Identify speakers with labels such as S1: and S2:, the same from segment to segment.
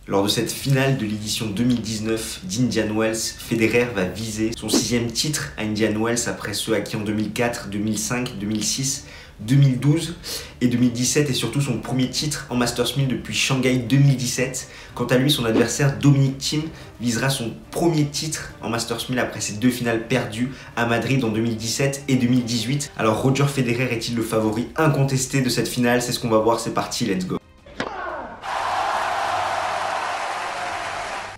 S1: Lors de cette finale de l'édition 2019 d'Indian Wells, Federer va viser son 6e titre à Indian Wells après ceux acquis en 2004, 2005, 2006, 2012 et 2017 et surtout son premier titre en Masters 1000 depuis Shanghai 2017. Quant à lui, son adversaire Dominic Thiem visera son premier titre en Masters 1000 après ses 2 finales perdues à Madrid en 2017 et 2018. Alors Roger Federer est-il le favori incontesté de cette finale? C'est ce qu'on va voir, c'est parti, let's go.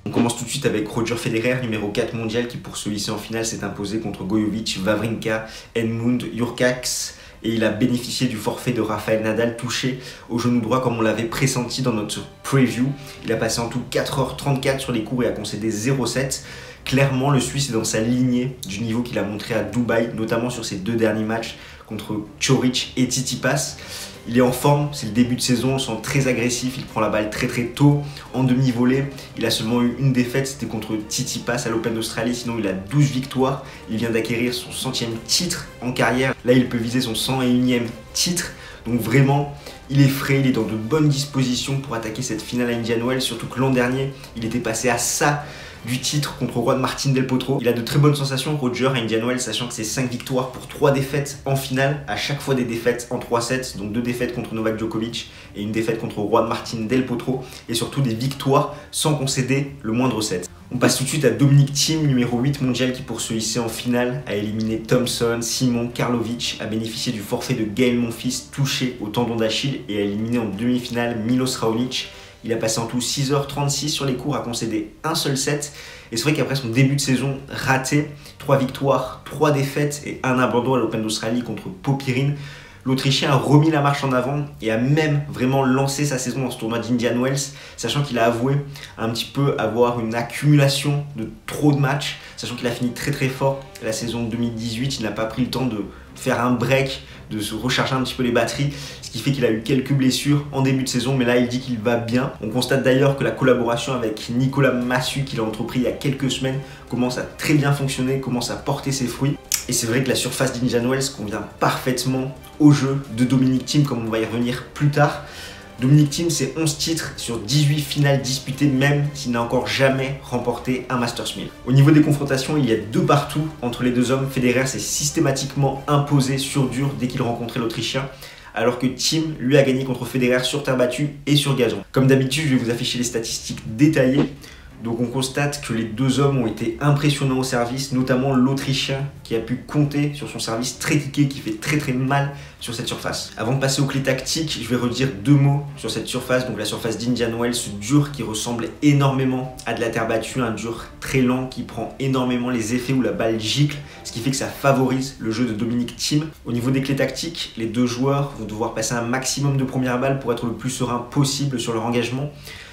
S1: On commence tout de suite avec Roger Federer, numéro 4 mondial, qui pour ce lycée en finale s'est imposé contre Gojovic, Wawrinka, Edmund, Hurkacz. Et il a bénéficié du forfait de Rafael Nadal touché au genou droit comme on l'avait pressenti dans notre preview. Il a passé en tout 4h34 sur les cours et a concédé 0-7. Clairement, le Suisse est dans sa lignée du niveau qu'il a montré à Dubaï, notamment sur ses 2 derniers matchs contre Coric et Tsitsipas. Il est en forme, c'est le début de saison, on sent très agressif, il prend la balle très tôt en demi-volée. Il a seulement eu une défaite, c'était contre Tsitsipas à l'Open d'Australie, sinon il a 12 victoires. Il vient d'acquérir son 100e titre en carrière, là il peut viser son 101e titre. Donc vraiment, il est frais, il est dans de bonnes dispositions pour attaquer cette finale à Indian Wells, surtout que l'an dernier, il était passé à ça du titre contre Juan Martín del Potro. Il a de très bonnes sensations, Roger, à Indian Wells, sachant que c'est 5 victoires pour 3 défaites en finale, à chaque fois des défaites en 3 sets, donc 2 défaites contre Novak Djokovic et une défaite contre Juan Martín del Potro, et surtout des victoires sans concéder le moindre set. On passe tout de suite à Dominic Thiem, numéro 8 mondial, qui pour ce lycée en finale a éliminé Thompson, Simon, Karlovic, a bénéficié du forfait de Gaël Monfils touché au tendon d'Achille et a éliminé en demi-finale Milos Raonic. Il a passé en tout 6h36 sur les cours, a concédé un seul set. Et c'est vrai qu'après son début de saison raté, 3 victoires, 3 défaites et un abandon à l'Open d'Australie contre Popyrin, l'Autrichien a remis la marche en avant et a même vraiment lancé sa saison dans ce tournoi d'Indian Wells, sachant qu'il a avoué un petit peu avoir une accumulation de trop de matchs, sachant qu'il a fini très fort la saison 2018, il n'a pas pris le temps de faire un break, de se recharger un petit peu les batteries, ce qui fait qu'il a eu quelques blessures en début de saison, mais là il dit qu'il va bien. On constate d'ailleurs que la collaboration avec Nicolas Massu qu'il a entrepris il y a quelques semaines commence à très bien fonctionner, commence à porter ses fruits. Et c'est vrai que la surface d'Indian Wells convient parfaitement au jeu de Dominic Thiem, comme on va y revenir plus tard. Dominic Thiem, c'est 11 titres sur 18 finales disputées, même s'il n'a encore jamais remporté un Masters 1000. Au niveau des confrontations, il y a 2 partout entre les 2 hommes. Federer s'est systématiquement imposé sur dur dès qu'il rencontrait l'Autrichien, alors que Thiem, lui, a gagné contre Federer sur terre battue et sur gazon. Comme d'habitude, je vais vous afficher les statistiques détaillées. Donc on constate que les 2 hommes ont été impressionnants au service, notamment l'Autrichien qui a pu compter sur son service très tiqué qui fait très mal sur cette surface. Avant de passer aux clés tactiques, je vais redire 2 mots sur cette surface, donc la surface d'Indian Wells, ce dur qui ressemble énormément à de la terre battue, un dur très lent qui prend énormément les effets où la balle gicle, ce qui fait que ça favorise le jeu de Dominic Thiem. Au niveau des clés tactiques, les 2 joueurs vont devoir passer un maximum de premières balles pour être le plus serein possible sur leur engagement.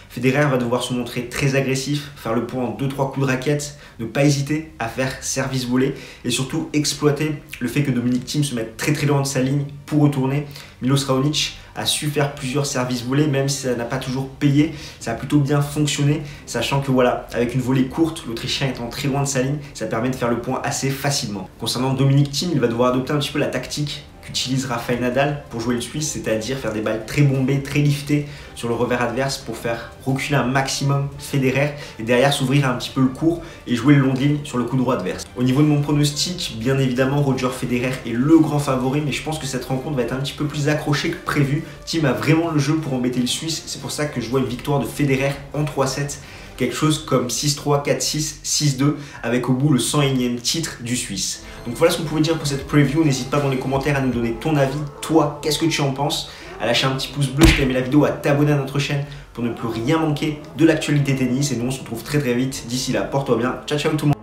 S1: Federer va devoir se montrer très agressif, faire le point en 2-3 coups de raquette, ne pas hésiter à faire service volé et surtout exploiter le fait que Dominic Thiem se mette très loin de sa ligne pour retourner. Milos Raonic a su faire plusieurs services volés, même si ça n'a pas toujours payé, ça a plutôt bien fonctionné, sachant que voilà, avec une volée courte, l'Autrichien étant très loin de sa ligne, ça permet de faire le point assez facilement. Concernant Dominic Thiem, il va devoir adopter un petit peu la tactique qu'utilise Rafael Nadal pour jouer le Suisse, c'est-à-dire faire des balles très bombées, très liftées sur le revers adverse pour faire reculer un maximum Federer et derrière s'ouvrir un petit peu le court et jouer le long de ligne sur le coup droit adverse. Au niveau de mon pronostic, bien évidemment Roger Federer est le grand favori, mais je pense que cette rencontre va être un petit peu plus accrochée que prévu. Thiem a vraiment le jeu pour embêter le Suisse, c'est pour ça que je vois une victoire de Federer en 3-7. Quelque chose comme 6-3, 4-6, 6-2, avec au bout le 101e titre du Suisse. Donc voilà ce qu'on pouvait dire pour cette preview. N'hésite pas dans les commentaires à nous donner ton avis. Toi, qu'est-ce que tu en penses? À lâcher un petit pouce bleu si tu as aimé la vidéo, à t'abonner à notre chaîne pour ne plus rien manquer de l'actualité tennis. Et nous, on se retrouve très vite. D'ici là, porte-toi bien. Ciao, ciao tout le monde.